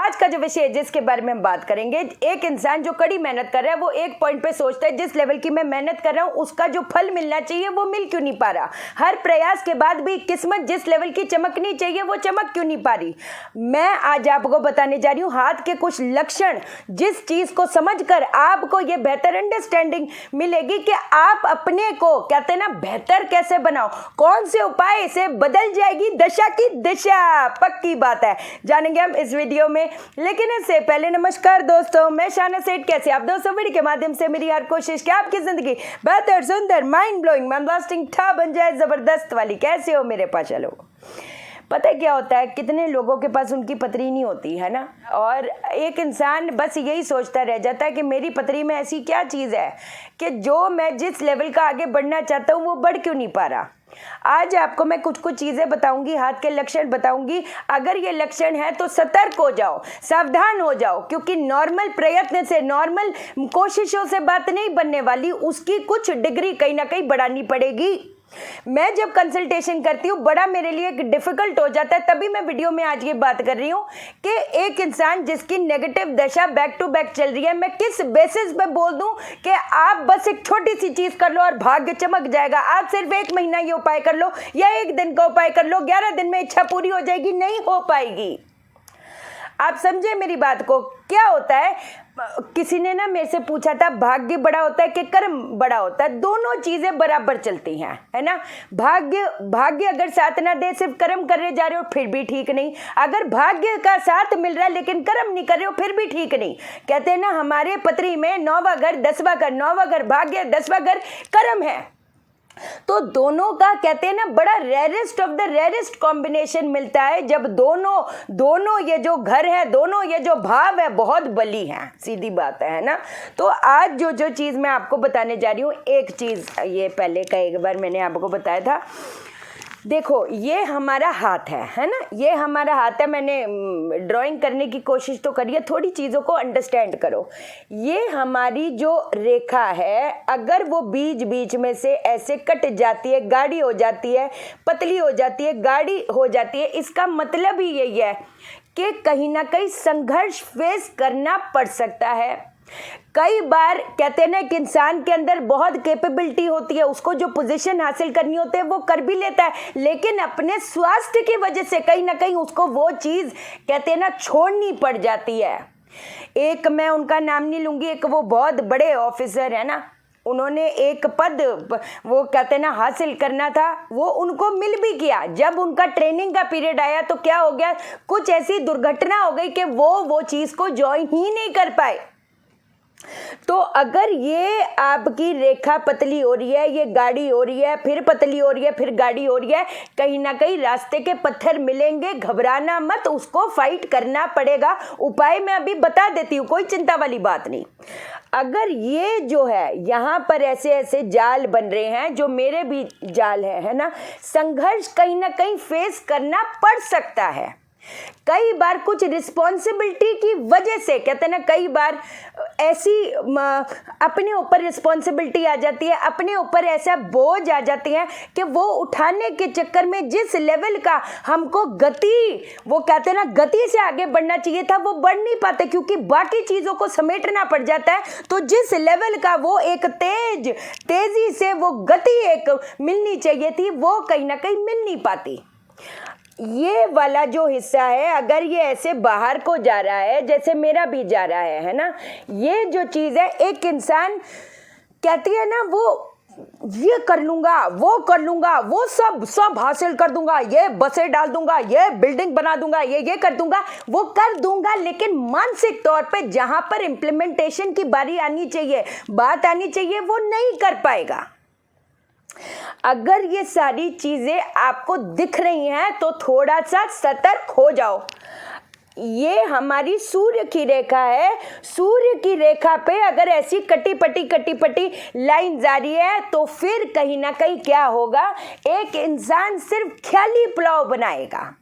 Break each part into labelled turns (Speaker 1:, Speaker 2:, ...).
Speaker 1: आज का जो विषय है जिसके बारे में हम बात करेंगे, एक इंसान जो कड़ी मेहनत कर रहा है वो एक पॉइंट पे सोचता है जिस लेवल की मैं मेहनत कर रहा हूँ उसका जो फल मिलना चाहिए वो मिल क्यों नहीं पा रहा। हर प्रयास के बाद भी किस्मत जिस लेवल की चमकनी चाहिए वो चमक क्यों नहीं पा रही। मैं आज आपको बताने जा रही हूँ हाथ के कुछ लक्षण, जिस चीज को समझकर आपको ये बेहतर अंडरस्टैंडिंग मिलेगी कि आप अपने को कहते हैं ना बेहतर कैसे बनाओ, कौन से उपाय से बदल जाएगी दशा की दिशा। पक्की बात है, जानेंगे हम इस वीडियो में। लेकिन इससे पहले नमस्कार दोस्तों, मैं शाना सेठ। कैसे आप दोस्तों? वीडियो के माध्यम से मेरी हर कोशिश कि आपकी जिंदगी बेहतर, सुंदर, माइंड ब्लोइंग, मन ब्लास्टिंग ठा बन जाए, जबरदस्त वाली। कैसे हो मेरे पास? चलो, पता है क्या होता है, कितने लोगों के पास उनकी पथरी नहीं होती है ना, और एक इंसान बस यही सोचता रह जाता है कि मेरी पथरी में ऐसी क्या चीज़ है कि जो मैं जिस लेवल का आगे बढ़ना चाहता हूँ वो बढ़ क्यों नहीं पा रहा। आज आपको मैं कुछ चीज़ें बताऊंगी, हाथ के लक्षण बताऊंगी। अगर ये लक्षण है तो सतर्क हो जाओ, सावधान हो जाओ, क्योंकि नॉर्मल प्रयत्न से, नॉर्मल कोशिशों से बात नहीं बनने वाली, उसकी कुछ डिग्री कहीं ना कहीं बढ़ानी पड़ेगी। मैं जब कंसल्टेशन करती हूँ बड़ा मेरे लिए डिफिकल्ट हो जाता है, तभी मैं वीडियो में आज ये बात कर रही हूँ कि एक इंसान जिसकी नेगेटिव दशा बैक टू बैक चल रही है, मैं किस बेसिस पे बोल दूं कि आप बस एक छोटी सी चीज कर लो और भाग्य चमक जाएगा। आप सिर्फ 1 महीना ये उपाय कर लो या 1 दिन का उपाय कर लो, 11 दिन में इच्छा पूरी हो जाएगी? नहीं हो पाएगी। आप समझे मेरी बात को? क्या होता है, किसी ने ना मेरे से पूछा था भाग्य बड़ा होता है कि कर्म बड़ा होता है? दोनों चीजें बराबर चलती हैं, है ना। भाग्य अगर साथ ना दे, सिर्फ कर्म कर रहे जा रहे हो फिर भी ठीक नहीं। अगर भाग्य का साथ मिल रहा है लेकिन कर्म नहीं कर रहे हो फिर भी ठीक नहीं। कहते हैं ना हमारे पत्री में 9वां घर 10वां घर, 9वां घर भाग्य, 10वां घर कर्म है। तो दोनों का कहते हैं ना बड़ा rarest of the rarest combination मिलता है जब दोनों ये जो घर है, दोनों ये जो भाव है बहुत बली है। सीधी बात है ना। तो आज जो चीज़ मैं आपको बताने जा रही हूँ, एक चीज़ ये पहले का एक बार मैंने आपको बताया था। देखो, ये हमारा हाथ है ना, ये हमारा हाथ है। मैंने ड्राइंग करने की कोशिश तो करी है, थोड़ी चीज़ों को अंडरस्टैंड करो। ये हमारी जो रेखा है, अगर वो बीच में से ऐसे कट जाती है, गाढ़ी हो जाती है, पतली हो जाती है, गाढ़ी हो जाती है, इसका मतलब ही यही है कि कहीं ना कहीं संघर्ष फेस करना पड़ सकता है। कई बार कहते हैं ना कि इंसान के अंदर बहुत कैपेबिलिटी होती है, उसको जो पोजीशन हासिल करनी होती है वो कर भी लेता है, लेकिन अपने स्वास्थ्य की वजह से कहीं ना कहीं उसको वो चीज़ कहते हैं ना छोड़नी पड़ जाती है। एक मैं उनका नाम नहीं लूँगी, एक वो बहुत बड़े ऑफिसर है ना, उन्होंने एक पद वो कहते ना हासिल करना था, वो उनको मिल भी गया। जब उनका ट्रेनिंग का पीरियड आया तो क्या हो गया, कुछ ऐसी दुर्घटना हो गई कि वो चीज़ को ज्वाइन ही नहीं कर पाए। तो अगर ये आपकी रेखा पतली हो रही है, ये गाढ़ी हो रही है, फिर पतली हो रही है, फिर गाढ़ी हो रही है, कहीं ना कहीं रास्ते के पत्थर मिलेंगे, घबराना मत, उसको फाइट करना पड़ेगा। उपाय मैं अभी बता देती हूँ, कोई चिंता वाली बात नहीं। अगर ये जो है यहाँ पर ऐसे ऐसे जाल बन रहे हैं, जो मेरे भी जाल है ना, संघर्ष कहीं ना कहीं फेस करना पड़ सकता है। कई बार कुछ रिस्पॉन्सिबिलिटी की वजह से, कहते हैं ना कई बार ऐसी अपने ऊपर रिस्पॉन्सिबिलिटी आ जाती है, अपने ऊपर ऐसा बोझ आ जाती है कि वो उठाने के चक्कर में जिस लेवल का हमको गति, वो कहते हैं ना गति से आगे बढ़ना चाहिए था, वो बढ़ नहीं पाते क्योंकि बाकी चीज़ों को समेटना पड़ जाता है। तो जिस लेवल का वो एक तेजी से वो गति एक मिलनी चाहिए थी, वो कहीं ना कहीं मिल नहीं पाती। ये वाला जो हिस्सा है, अगर ये ऐसे बाहर को जा रहा है जैसे मेरा भी जा रहा है ना, ये जो चीज़ है, एक इंसान कहती है ना वो ये कर लूँगा, वो कर लूँगा, वो सब हासिल कर दूंगा, ये बसें डाल दूंगा, ये बिल्डिंग बना दूंगा, ये कर दूंगा, वो कर दूंगा, लेकिन मानसिक तौर पे जहाँ पर इम्प्लीमेंटेशन की बारी आनी चाहिए, बात आनी चाहिए, वो नहीं कर पाएगा। अगर ये सारी चीजें आपको दिख रही हैं तो थोड़ा सा सतर्क हो जाओ। ये हमारी सूर्य की रेखा है, सूर्य की रेखा पे अगर ऐसी कटी पटी लाइन जारी है तो फिर कहीं ना कहीं क्या होगा, एक इंसान सिर्फ ख्याली पुलाव बनाएगा।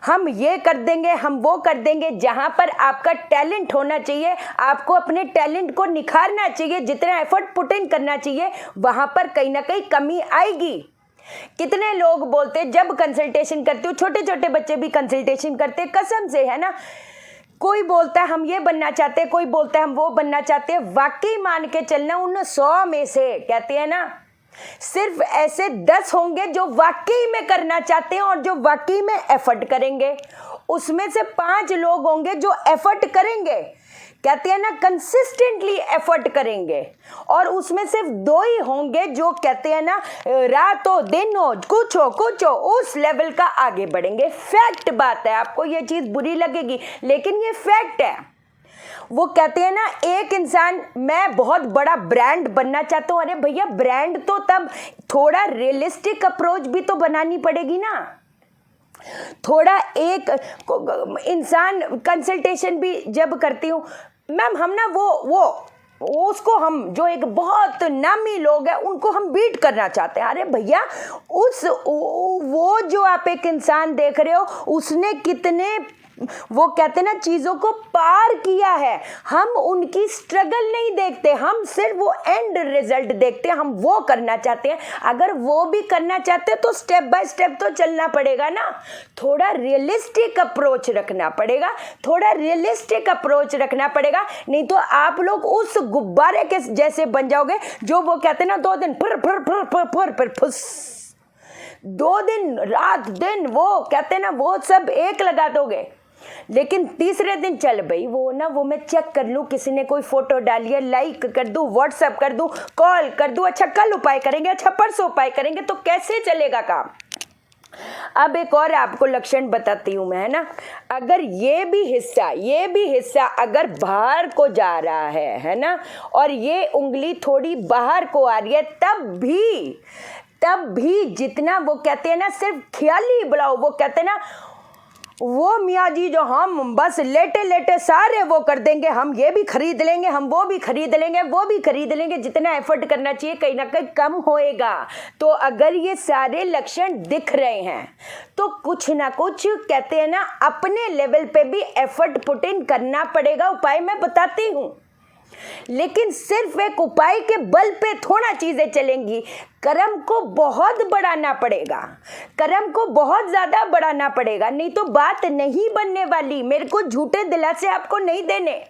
Speaker 1: हम ये कर देंगे, हम वो कर देंगे। जहाँ पर आपका टैलेंट होना चाहिए, आपको अपने टैलेंट को निखारना चाहिए, जितना एफर्ट पुट इन करना चाहिए, वहाँ पर कहीं ना कहीं कमी आएगी। कितने लोग बोलते, जब कंसल्टेशन करती हूँ, छोटे छोटे बच्चे भी कंसल्टेशन करते, कसम से है ना, कोई बोलता है हम ये बनना चाहते हैं, कोई बोलता है हम वो बनना चाहते हैं। वाकई मान के चलना, उन 100 में से कहते हैं ना सिर्फ ऐसे 10 होंगे जो वाकई में करना चाहते हैं और जो वाकई में एफर्ट करेंगे। उसमें से 5 लोग होंगे जो एफर्ट करेंगे, कहते हैं ना कंसिस्टेंटली एफर्ट करेंगे, और उसमें सिर्फ 2 ही होंगे जो कहते हैं ना रातों दिनों कुछ हो उस लेवल का आगे बढ़ेंगे। फैक्ट बात है, आपको ये चीज बुरी लगेगी लेकिन ये फैक्ट है। वो कहते हैं ना एक इंसान, मैं बहुत बड़ा ब्रांड बनना चाहता हूं। अरे भैया ब्रांड तो तब थोड़ा रियलिस्टिक अप्रोच भी तो बनानी पड़ेगी ना। थोड़ा एक इंसान कंसल्टेशन भी जब करती हूँ मैम, हम ना वो उसको हम जो एक बहुत नामी लोग हैं उनको हम बीट करना चाहते हैं। अरे भैया वो जो आप एक इंसान देख रहे हो उसने कितने वो कहते हैं ना चीजों को पार किया है। हम उनकी स्ट्रगल नहीं देखते, हम सिर्फ वो एंड रिजल्ट देखते हैं। हम वो करना चाहते हैं। अगर वो भी करना चाहते हैं तो स्टेप बाय स्टेप तो चलना पड़ेगा ना। थोड़ा रियलिस्टिक अप्रोच रखना पड़ेगा, थोड़ा रियलिस्टिक अप्रोच रखना पड़ेगा। नहीं तो आप लोग उस गुब्बारे के जैसे बन जाओगे जो वो कहते हैं ना 2 दिन फिर फुस, 2 दिन रात दिन वो कहते हैं ना वो सब एक लगा दोगे, लेकिन तीसरे दिन चल भाई वो मैं चेक कर लूँ, किसी ने कोई फोटो डाली है लाइक कर दूँ, व्हाट्सएप कर दूँ, कॉल कर दूँ, अच्छा कल उपाय करेंगे, अच्छा परसों उपाय करेंगे, तो कैसे चलेगा काम। अब एक और आपको लक्षण बताती हूँ मैं, है ना। अगर ये भी हिस्सा अगर बाहर को जा रहा है ना, और ये उंगली थोड़ी बाहर को आ रही है, तब भी जितना वो कहते हैं ना सिर्फ ख्याली बुलाओ, वो कहते हैं ना वो मियाँ जी जो हम बस लेटे लेटे सारे वो कर देंगे, हम ये भी खरीद लेंगे, हम वो भी खरीद लेंगे, वो भी खरीद लेंगे, जितना एफर्ट करना चाहिए कहीं ना कहीं कम होएगा। तो अगर ये सारे लक्षण दिख रहे हैं तो कुछ ना कुछ कहते हैं ना अपने लेवल पे भी एफर्ट पुट इन करना पड़ेगा। उपाय मैं बताती हूँ, लेकिन सिर्फ एक उपाय के बल पे थोड़ा चीजें चलेंगी। कर्म को बहुत बढ़ाना पड़ेगा, कर्म को बहुत ज्यादा बढ़ाना पड़ेगा, नहीं तो बात नहीं बनने वाली। मेरे को झूठे दिलासे आपको नहीं देने।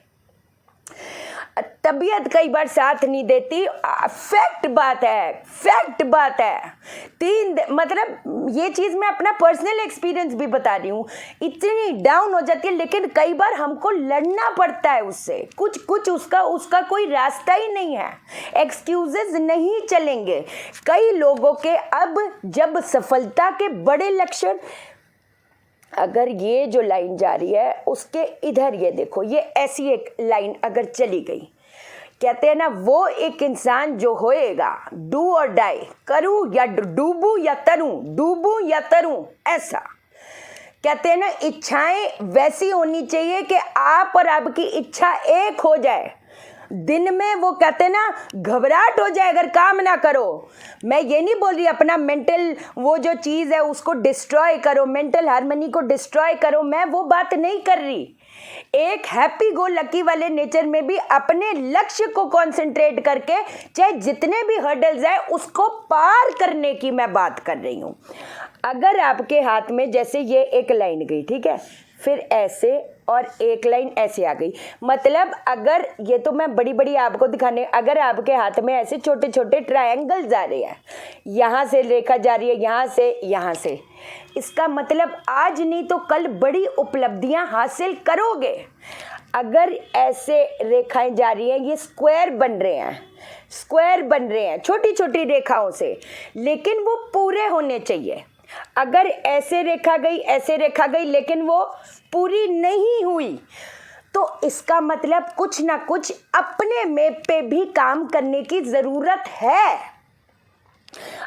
Speaker 1: तबीयत कई बार साथ नहीं देती, फैक्ट बात है। मतलब ये चीज मैं अपना पर्सनल एक्सपीरियंस भी बता रही हूँ। इतनी डाउन हो जाती है, लेकिन कई बार हमको लड़ना पड़ता है उससे। कुछ उसका कोई रास्ता ही नहीं है, एक्सक्यूजेस नहीं चलेंगे। कई लोगों के अब जब सफलता के बड़े लक्षण, अगर ये जो लाइन जा रही है उसके इधर ये देखो, ये ऐसी एक लाइन अगर चली गई, कहते हैं ना वो एक इंसान जो होएगा डू और डाई, करूं या डूबूं या तरूं, ऐसा कहते हैं ना। इच्छाएं वैसी होनी चाहिए कि आप और आपकी इच्छा एक हो जाए। दिन में वो कहते हैं ना घबराहट हो जाए अगर काम ना करो। मैं ये नहीं बोल रही अपना मेंटल वो जो चीज़ है उसको डिस्ट्रॉय करो, मेंटल हार्मनी को डिस्ट्रॉय करो, मैं वो बात नहीं कर रही। एक हैप्पी गो लकी वाले नेचर में भी अपने लक्ष्य को कंसंट्रेट करके चाहे जितने भी हर्डल्स है उसको पार करने की मैं बात कर रही हूँ। अगर आपके हाथ में जैसे ये एक लाइन गई, ठीक है, फिर ऐसे और एक लाइन ऐसे आ गई, मतलब अगर ये तो मैं बड़ी बड़ी आपको दिखाने, अगर आपके हाथ में ऐसे छोटे छोटे ट्रायंगल्स आ रहे हैं, यहाँ से रेखा जा रही है, यहाँ से, इसका मतलब आज नहीं तो कल बड़ी उपलब्धियां हासिल करोगे। अगर ऐसे रेखाएं जा रही हैं, ये स्क्वायर बन रहे हैं छोटी छोटी रेखाओं से, लेकिन वो पूरे होने चाहिए। अगर ऐसे रेखा गई लेकिन वो पूरी नहीं हुई, तो इसका मतलब कुछ ना कुछ अपने में पे भी काम करने की जरूरत है।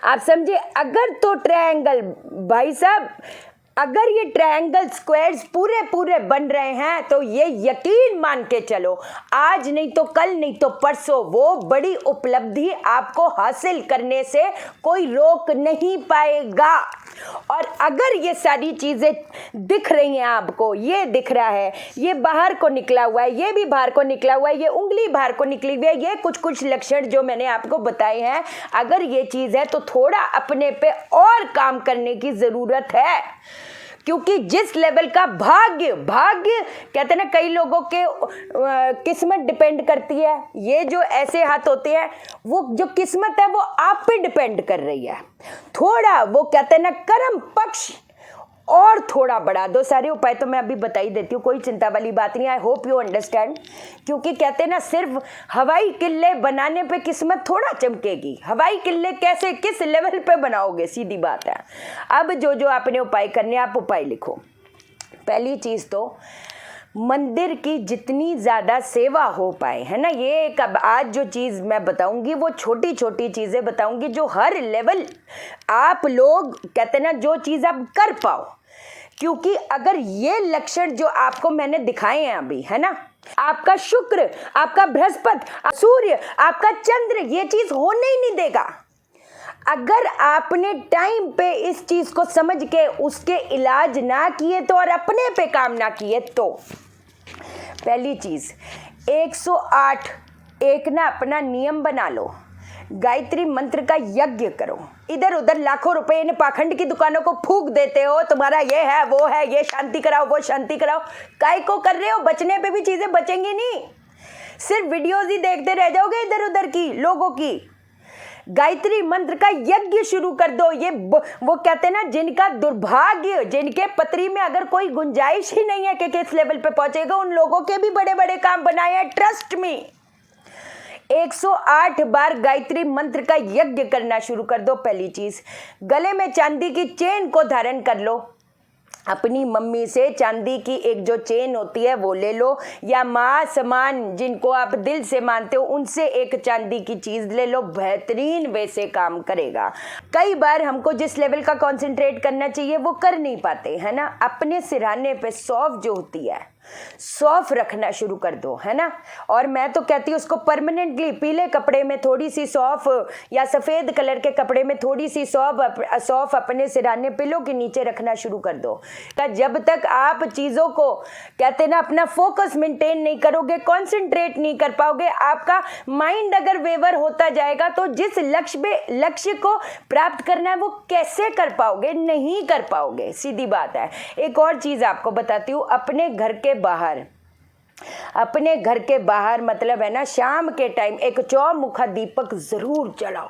Speaker 1: आप समझे। अगर तो ट्रायंगल, भाई साहब अगर ये ट्रायंगल स्क्वायर्स पूरे बन रहे हैं तो ये यकीन मान के चलो आज नहीं तो कल नहीं तो परसों वो बड़ी उपलब्धि आपको हासिल करने से कोई रोक नहीं पाएगा। और अगर ये सारी चीजें दिख रही हैं आपको, ये दिख रहा है, ये बाहर को निकला हुआ है, ये भी बाहर को निकला हुआ है, ये उंगली बाहर को निकली हुई है, ये कुछ लक्षण जो मैंने आपको बताए हैं, अगर ये चीज है तो थोड़ा अपने पे और काम करने की जरूरत है। क्योंकि जिस लेवल का भाग्य कहते हैं ना, कई लोगों के किस्मत डिपेंड करती है, ये जो ऐसे हाथ होते हैं वो जो किस्मत है वो आप पे डिपेंड कर रही है। थोड़ा वो कहते हैं ना कर्म पक्ष और थोड़ा बढ़ा दो। सारे उपाय तो मैं अभी बता ही देती हूँ, कोई चिंता वाली बात नहीं। I hope you understand. क्योंकि कहते हैं ना सिर्फ हवाई किले बनाने पे किस्मत थोड़ा चमकेगी। हवाई किले कैसे, किस लेवल पे बनाओगे, सीधी बात है। अब जो जो आपने उपाय करने, आप उपाय लिखो। पहली चीज़ तो मंदिर की जितनी ज़्यादा सेवा हो पाए, है ना। ये एक अब आज जो चीज़ मैं बताऊंगी वो छोटी छोटी चीज़ें बताऊंगी जो हर लेवल आप लोग कहते हैं ना जो चीज़ आप कर पाओ। क्योंकि अगर ये लक्षण जो आपको मैंने दिखाए हैं अभी, है ना, आपका शुक्र, आपका बृहस्पति, सूर्य, आपका चंद्र ये चीज़ होने ही नहीं देगा। अगर आपने टाइम पे इस चीज़ को समझ के उसके इलाज ना किए तो, और अपने पे काम ना किए तो, पहली चीज़ 108 एक ना अपना नियम बना लो, गायत्री मंत्र का यज्ञ करो। इधर उधर लाखों रुपए इन पाखंड की दुकानों को फूंक देते हो, तुम्हारा ये है वो है, ये शांति कराओ वो शांति कराओ, काय को कर रहे हो? बचने पे भी चीज़ें बचेंगी नहीं, सिर्फ वीडियोज ही देखते रह जाओगे इधर उधर की लोगों की। गायत्री मंत्र का यज्ञ शुरू कर दो। ये वो कहते हैं ना जिनका दुर्भाग्य, जिनके पत्री में अगर कोई गुंजाइश ही नहीं है कि किस लेवल पे पहुंचेगा, उन लोगों के भी बड़े बड़े काम बनाए हैं, ट्रस्ट में। 108 बार गायत्री मंत्र का यज्ञ करना शुरू कर दो। पहली चीज, गले में चांदी की चेन को धारण कर लो। अपनी मम्मी से चांदी की एक जो चेन होती है वो ले लो, या माँ समान जिनको आप दिल से मानते हो उनसे एक चांदी की चीज़ ले लो, बेहतरीन वैसे काम करेगा। कई बार हमको जिस लेवल का कंसंट्रेट करना चाहिए वो कर नहीं पाते, है ना। अपने सिरहाने पे सौंफ जो होती है, सौंफ रखना शुरू कर दो, है ना। और मैं तो कहती हूँ उसको परमानेंटली पीले कपड़े में थोड़ी सी सौंफ, या सफ़ेद कलर के कपड़े में थोड़ी सी सौंफ अपने सिरहाने पिलो के नीचे रखना शुरू कर दो। जब तक आप चीज़ों को कहते ना अपना फोकस मेंटेन नहीं करोगे, कंसंट्रेट नहीं कर पाओगे, आपका माइंड अगर वेवर होता जाएगा तो जिस लक्ष्य को प्राप्त करना है वो कैसे कर पाओगे? नहीं कर पाओगे, सीधी बात है। एक और चीज़ आपको बताती हूँ, अपने घर के बाहर मतलब है ना, शाम के टाइम एक चौमुखा दीपक जरूर जलाओ,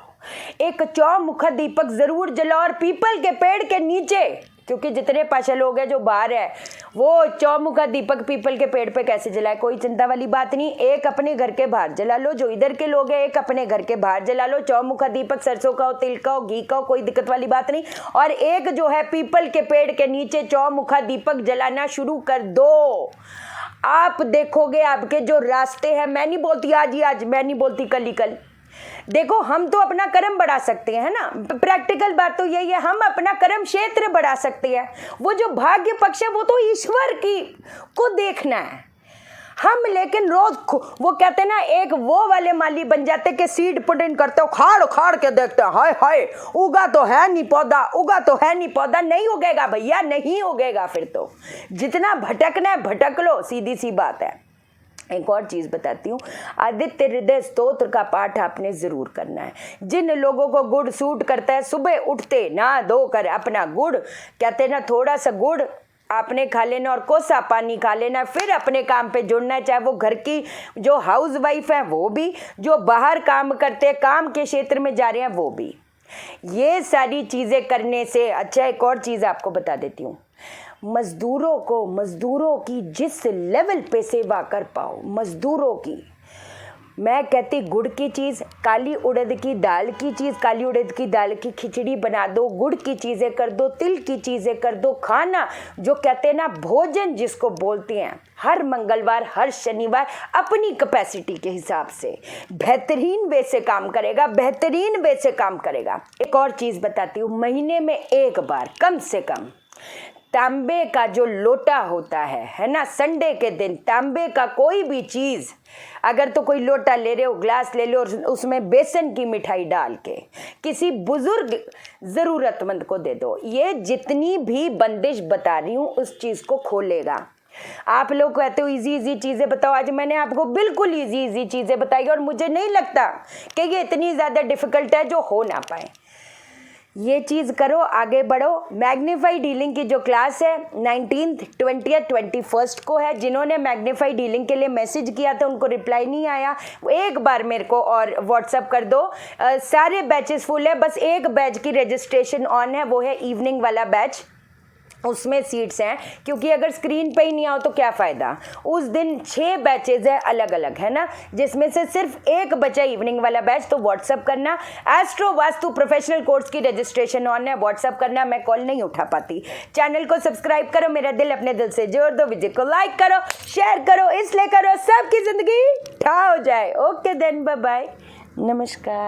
Speaker 1: एक चौमुखा दीपक जरूर जलाओ। और पीपल के पेड़ के नीचे, क्योंकि जितने पाशा लोग हैं जो बाहर है वो चौमुखा दीपक पीपल के पेड़ पे कैसे जलाए, कोई चिंता वाली बात नहीं। एक अपने घर के बाहर जला लो, जो इधर के लोग हैं एक अपने घर के बाहर जला लो। चौमुखा दीपक सरसों का हो, तिल का हो, घी का हो, कोई दिक्कत वाली बात नहीं। और एक जो है पीपल के पेड़ के नीचे चौमुखा दीपक जलाना शुरू कर दो। आप देखोगे आपके जो रास्ते हैं, मैं नहीं बोलती आज ही आज, मैं नहीं बोलती कल ही कल, देखो हम तो अपना कर्म बढ़ा सकते हैं, है ना। प्रैक्टिकल बात तो यही है, हम अपना कर्म क्षेत्र बढ़ा सकते हैं। वो जो भाग्य पक्ष है वो तो ईश्वर की को देखना है हम, लेकिन रोज वो कहते हैं ना एक वो वाले माली बन जाते कि सीड पुट इन करते हो, खाड़ खाड़ के देखते हैं, हाय हाय उगा तो है नहीं पौधा, उगा तो है नहीं पौधा, नहीं उगेगा भैया, नहीं उगेगा। फिर तो जितना भटकना है भटक लो, सीधी सी बात है। एक और चीज़ बताती हूँ, आदित्य हृदय स्तोत्र का पाठ आपने ज़रूर करना है। जिन लोगों को गुड़ सूट करता है, सुबह उठते ना धो कर अपना गुड़, कहते हैं ना थोड़ा सा गुड़ आपने खा लेना और कोसा पानी खा लेना, फिर अपने काम पे जुड़ना है। चाहे वो घर की जो हाउस वाइफ है वो भी, जो बाहर काम करते हैं, काम के क्षेत्र में जा रहे हैं वो भी। ये सारी चीज़ें करने से अच्छा, एक और चीज़ आपको बता देती हूँ, मजदूरों की जिस लेवल पे सेवा कर पाओ, मजदूरों की, मैं कहती गुड़ की चीज़, काली उड़द की दाल की चीज़, काली उड़द की दाल की खिचड़ी बना दो, गुड़ की चीज़ें कर दो, तिल की चीज़ें कर दो। खाना जो कहते हैं ना भोजन जिसको बोलते हैं, हर मंगलवार हर शनिवार अपनी कैपेसिटी के हिसाब से बेहतरीन वे से काम करेगा, बेहतरीन वे से काम करेगा। एक और चीज़ बताती हूँ, महीने में एक बार कम से कम तांबे का जो लोटा होता है ना, संडे के दिन तांबे का कोई भी चीज़, अगर तो कोई लोटा ले रहे हो, ग्लास ले लो और उसमें बेसन की मिठाई डाल के किसी बुजुर्ग ज़रूरतमंद को दे दो। ये जितनी भी बंदिश बता रही हूँ उस चीज़ को खोलेगा। आप लोग कहते हो इजी चीज़ें बताओ, आज मैंने आपको बिल्कुल इजी चीज़ें बताई और मुझे नहीं लगता कि ये इतनी ज़्यादा डिफ़िकल्ट है जो हो ना पाए। ये चीज़ करो, आगे बढ़ो। मैग्नीफाई डीलिंग की जो क्लास है 19th 20th 21st को है। जिन्होंने मैग्नीफाई डीलिंग के लिए मैसेज किया था उनको रिप्लाई नहीं आया, एक बार मेरे को और व्हाट्सअप कर दो। सारे बैचेस फुल है, बस एक बैच की रजिस्ट्रेशन ऑन है, वो है इवनिंग वाला बैच, उसमें सीट्स हैं। क्योंकि अगर स्क्रीन पे ही नहीं आओ तो क्या फ़ायदा। उस दिन 6 बैचेज है अलग अलग, है ना, जिसमें से सिर्फ एक बचा इवनिंग वाला बैच। तो व्हाट्सअप करना। एस्ट्रो वास्तु प्रोफेशनल कोर्स की रजिस्ट्रेशन ऑन है, व्हाट्सअप करना। मैं कॉल नहीं उठा पाती। चैनल को सब्सक्राइब करो, मेरा दिल अपने दिल से जोड़ दो, वीडियो को लाइक करो, शेयर करो, इसलिए करो सबकी ज़िंदगी ठा हो जाए। ओके देन, बाय बाय, नमस्कार।